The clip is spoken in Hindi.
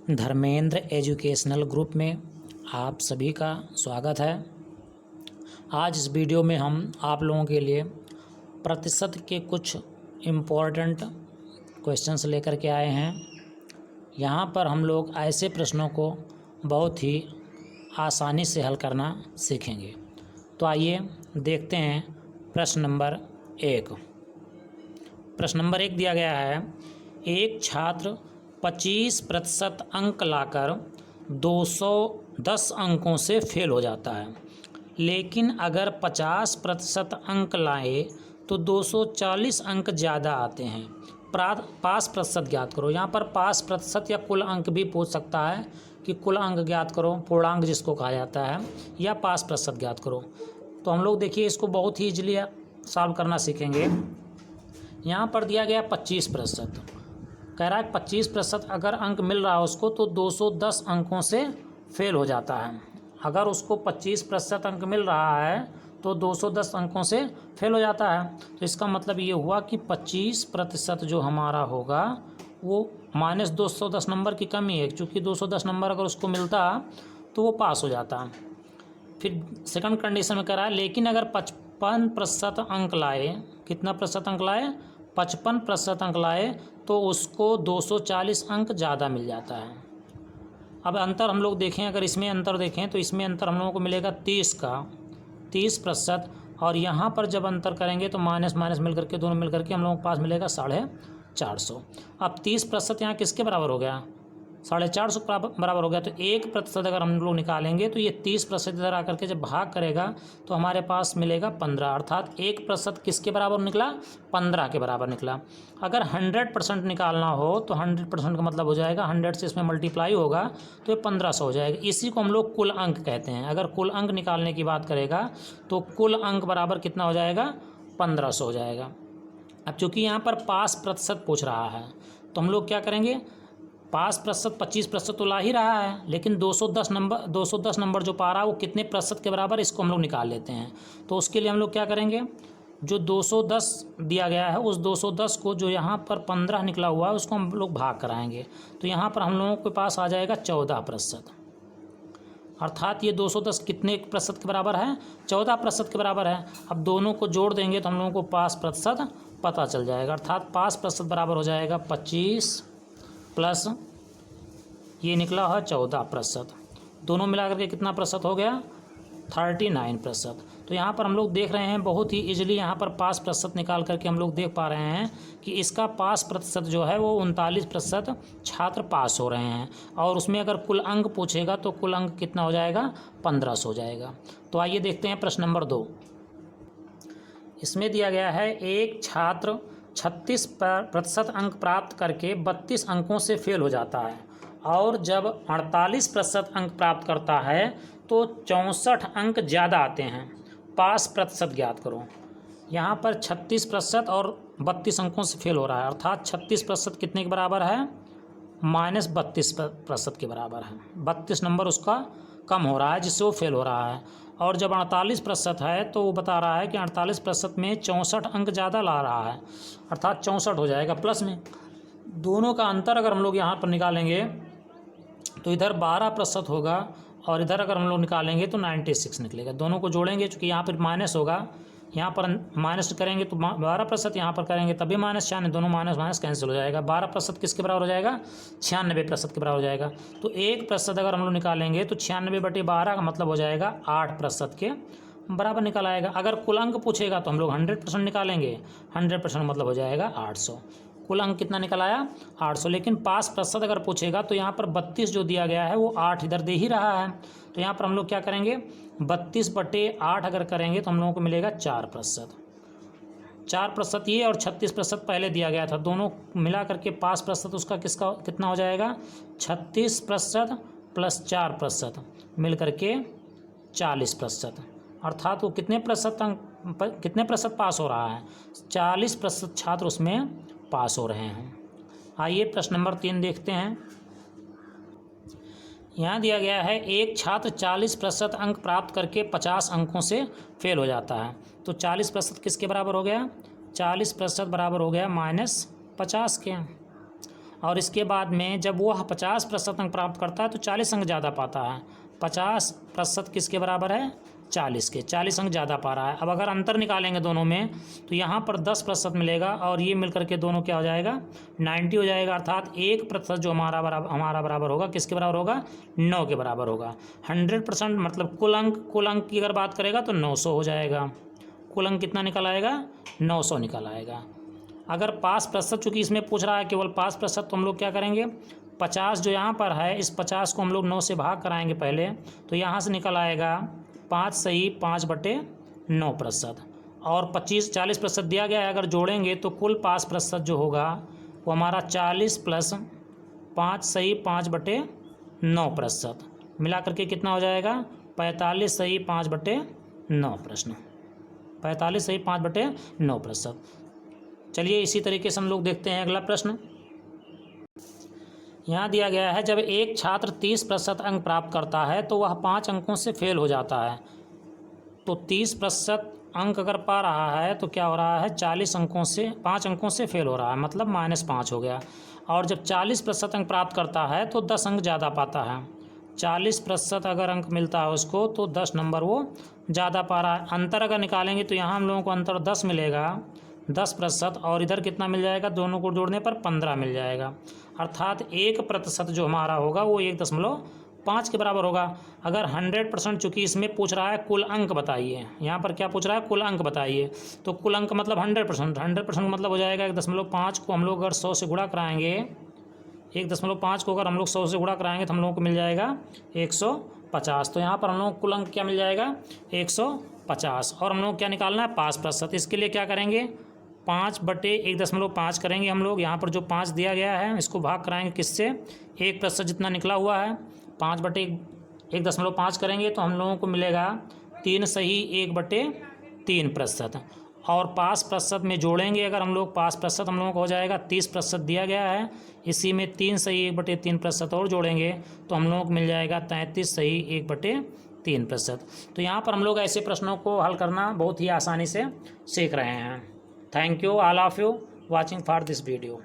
धर्मेंद्र एजुकेशनल ग्रुप में आप सभी का स्वागत है। आज इस वीडियो में हम आप लोगों के लिए प्रतिशत के कुछ इम्पोर्टेंट क्वेश्चंस लेकर के आए हैं। यहाँ पर हम लोग ऐसे प्रश्नों को बहुत ही आसानी से हल करना सीखेंगे। तो आइए देखते हैं प्रश्न नंबर 1। प्रश्न नंबर 1 दिया गया है, एक छात्र 25% अंक लाकर 210 अंकों से फेल हो जाता है, लेकिन अगर 50% अंक लाए तो 240 अंक ज़्यादा आते हैं। पास प्रतिशत ज्ञात करो। यहाँ पर पास प्रतिशत या कुल अंक भी पूछ सकता है कि कुल अंक ज्ञात करो, पूर्णांक जिसको कहा जाता है, या पास प्रतिशत ज्ञात करो। तो हम लोग देखिए इसको बहुत ही इजीली सॉल्व करना सीखेंगे। यहाँ पर दिया गया 25%, कह रहा है 25% अगर अंक मिल रहा है उसको तो 210 अंकों से फेल हो जाता है। अगर उसको 25% अंक मिल रहा है तो 210 अंकों से फेल हो जाता है। तो इसका मतलब ये हुआ कि 25% जो हमारा होगा वो -210 नंबर की कमी है, क्योंकि 210 नंबर अगर उसको मिलता तो वो पास हो जाता। फिर सेकंड कंडीशन में कह रहा है, लेकिन अगर 55% अंक लाए, कितना प्रतिशत अंक लाए, 55% अंक लाए तो उसको 240 अंक ज़्यादा मिल जाता है। अब अंतर हम लोग देखें, अगर इसमें अंतर देखें तो इसमें अंतर हम लोगों को मिलेगा 30%, और यहाँ पर जब अंतर करेंगे तो माइनस माइनस मिल करके दोनों मिल करके हम लोगों के पास मिलेगा 450। अब 30% यहाँ किसके बराबर हो गया, 450 बराबर हो गया। तो 1% अगर हम लोग निकालेंगे तो ये 30% इधर आकर के जब भाग करेगा तो हमारे पास मिलेगा 15, अर्थात 1% किसके बराबर निकला, 15 के बराबर निकला। अगर 100% निकालना हो तो 100% का मतलब हो जाएगा 100 से इसमें मल्टीप्लाई होगा तो ये 1500 हो जाएगा। इसी को हम लोग कुल अंक कहते हैं। अगर कुल अंक निकालने की बात करेगा तो कुल अंक बराबर कितना हो जाएगा, 1500 हो जाएगा। अब चूँकि यहाँ पर पास प्रतिशत पूछ रहा है तो हम लोग क्या करेंगे, पास प्रतिशत 25% तो ला ही रहा है, लेकिन 210 नंबर जो पा रहा है वो कितने प्रतिशत के बराबर, इसको हम लोग निकाल लेते हैं। तो उसके लिए हम लोग क्या करेंगे, जो 210 दिया गया है उस 210 को जो यहाँ पर 15 निकला हुआ है उसको हम लोग भाग कराएंगे। तो यहाँ पर हम लोगों के पास आ जाएगा 14%, अर्थात ये 210 कितने प्रतिशत के बराबर है, 14% के बराबर है। अब दोनों को जोड़ देंगे तो हम लोगों को पास प्रतिशत पता चल जाएगा, अर्थात पास प्रतिशत बराबर हो जाएगा 25 प्लस ये निकला है 14%, दोनों मिलाकर के कितना प्रतिशत हो गया, 39%। तो यहाँ पर हम लोग देख रहे हैं बहुत ही इजीली यहाँ पर पास प्रतिशत निकाल करके हम लोग देख पा रहे हैं कि इसका पास प्रतिशत जो है वो 39% छात्र पास हो रहे हैं, और उसमें अगर कुल अंक पूछेगा तो कुल अंक कितना हो जाएगा, 1500 हो जाएगा। तो आइए देखते हैं प्रश्न नंबर 2। इसमें दिया गया है, एक छात्र 36% अंक प्राप्त करके 32 अंकों से फेल हो जाता है, और जब 48% अंक प्राप्त करता है तो 64 अंक ज़्यादा आते हैं। पास प्रतिशत ज्ञात करो। यहाँ पर 36% और 32 अंकों से फेल हो रहा है, अर्थात 36% कितने के बराबर है, -32% के बराबर है। 32 नंबर उसका कम हो रहा है जिससे वो फेल हो रहा है। और जब 48% है तो वो बता रहा है कि 48% में 64 अंक ज़्यादा ला रहा है, अर्थात 64 हो जाएगा प्लस में। दोनों का अंतर अगर हम लोग यहाँ पर निकालेंगे तो इधर 12% होगा, और इधर अगर हम लोग निकालेंगे तो 96 निकलेगा। दोनों को जोड़ेंगे, चूँकि यहाँ पर माइनस होगा, यहाँ पर माइनस करेंगे तो 12%, यहाँ पर करेंगे तभी -96, दोनों माइनस माइनस कैंसिल हो जाएगा। 12% किसके बराबर हो जाएगा, 96% के बराबर हो जाएगा। तो 1% अगर हम लोग निकालेंगे तो 96/12 का मतलब हो जाएगा 8% के बराबर निकल आएगा। अगर कुल अंक पूछेगा तो हम लोग 100% निकालेंगे, 100% मतलब हो जाएगा 800। कुल अंक कितना निकल आया, 800। लेकिन पास प्रतिशत अगर पूछेगा तो यहाँ पर 32 जो दिया गया है वो 8 इधर दे ही रहा है, तो यहाँ पर हम लोग क्या करेंगे, 32/8 अगर करेंगे तो हम लोगों को मिलेगा 4%। 4% ये और 36% पहले दिया गया था, दोनों मिला करके पास प्रतिशत उसका कितना हो जाएगा, 36% प्लस 4% मिल करके 40%, अर्थात वो कितने प्रतिशत पास हो रहा है, 40% छात्र उसमें पास हो रहे हैं। आइए प्रश्न नंबर 3 देखते हैं। यहाँ दिया गया है, एक छात्र 40% अंक प्राप्त करके 50 अंकों से फेल हो जाता है। तो 40% किसके बराबर हो गया, 40% बराबर हो गया -50 के। और इसके बाद में जब वह 50% अंक प्राप्त करता है तो 40 अंक ज़्यादा पाता है। 50% किसके बराबर है? 40 के। 40 अंक ज़्यादा पा रहा है। अब अगर अंतर निकालेंगे दोनों में तो यहाँ पर 10% मिलेगा और ये मिलकर के दोनों क्या हो जाएगा? 90 हो जाएगा। अर्थात 1% जो हमारा बराबर होगा किसके बराबर होगा? 9 के बराबर होगा। 100% मतलब कुल अंक की अगर बात करेगा तो 900 हो जाएगा। कुल अंक कितना निकल आएगा? 900 निकल आएगा। अगर 5%, चूँकि इसमें पूछ रहा है केवल 5%, तो हम लोग क्या करेंगे? 50 जो यहाँ पर है, इस 50 को हम लोग 9 से भाग कराएंगे पहले, तो यहाँ से निकल आएगा 5 सही 5/9%। और 40% दिया गया है, अगर जोड़ेंगे तो कुल 5% जो होगा वो हमारा 40 + 5 सही 5/9%, मिला करके कितना हो जाएगा? 45 सही 5/9 प्रश्न। 45 सही 5/9%। चलिए इसी तरीके से हम लोग देखते हैं अगला प्रश्न। यहाँ दिया गया है, जब एक छात्र 30% अंक प्राप्त करता है तो वह 5 अंकों से फेल हो जाता है। तो 30% अंक अगर पा रहा है तो क्या हो रहा है? 40 अंकों से 5 अंकों से फेल हो रहा है, मतलब -5 हो गया। और जब 40% अंक प्राप्त करता है तो 10 अंक ज़्यादा पाता है। 40% अगर अंक मिलता है उसको तो 10 नंबर वो ज़्यादा पा रहा है। अंतर अगर निकालेंगे तो यहाँ हम लोगों को अंतर 10 मिलेगा, 10%, और इधर कितना मिल जाएगा? दोनों को जोड़ने पर 15 मिल जाएगा। अर्थात 1% जो हमारा होगा वो 1.5 के बराबर होगा। अगर 100%, चूँकि इसमें पूछ रहा है कुल अंक बताइए, यहाँ पर क्या पूछ रहा है? कुल अंक बताइए। तो कुल अंक मतलब 100%। 100% मतलब हो जाएगा 1.5 को हम लोग अगर 100 से गुणा कराएंगे, 1.5 को अगर हम लोग 100 से गुणा कराएंगे तो हम लोगों को मिल जाएगा 150। तो यहाँ पर हम लोग कुल अंक क्या मिल जाएगा? 150। और हम लोग क्या निकालना है? 5%। इसके लिए क्या करेंगे? 5/1.5 करेंगे हम लोग। यहाँ पर जो 5 दिया गया है इसको भाग कराएंगे किससे? 1% जितना निकला हुआ है, 5/1.5 करेंगे तो हम लोगों को मिलेगा 3 सही 1/3%। और 5% में जोड़ेंगे अगर हम लोग 5%, हम लोगों को हो जाएगा 30% दिया गया है, इसी में 3 सही 1/3% और जोड़ेंगे तो हम लोगों को मिल जाएगा 33 सही 1/3%। तो यहाँ पर हम लोग ऐसे प्रश्नों को हल करना बहुत ही आसानी से सीख रहे हैं। Thank you all of you watching for this video.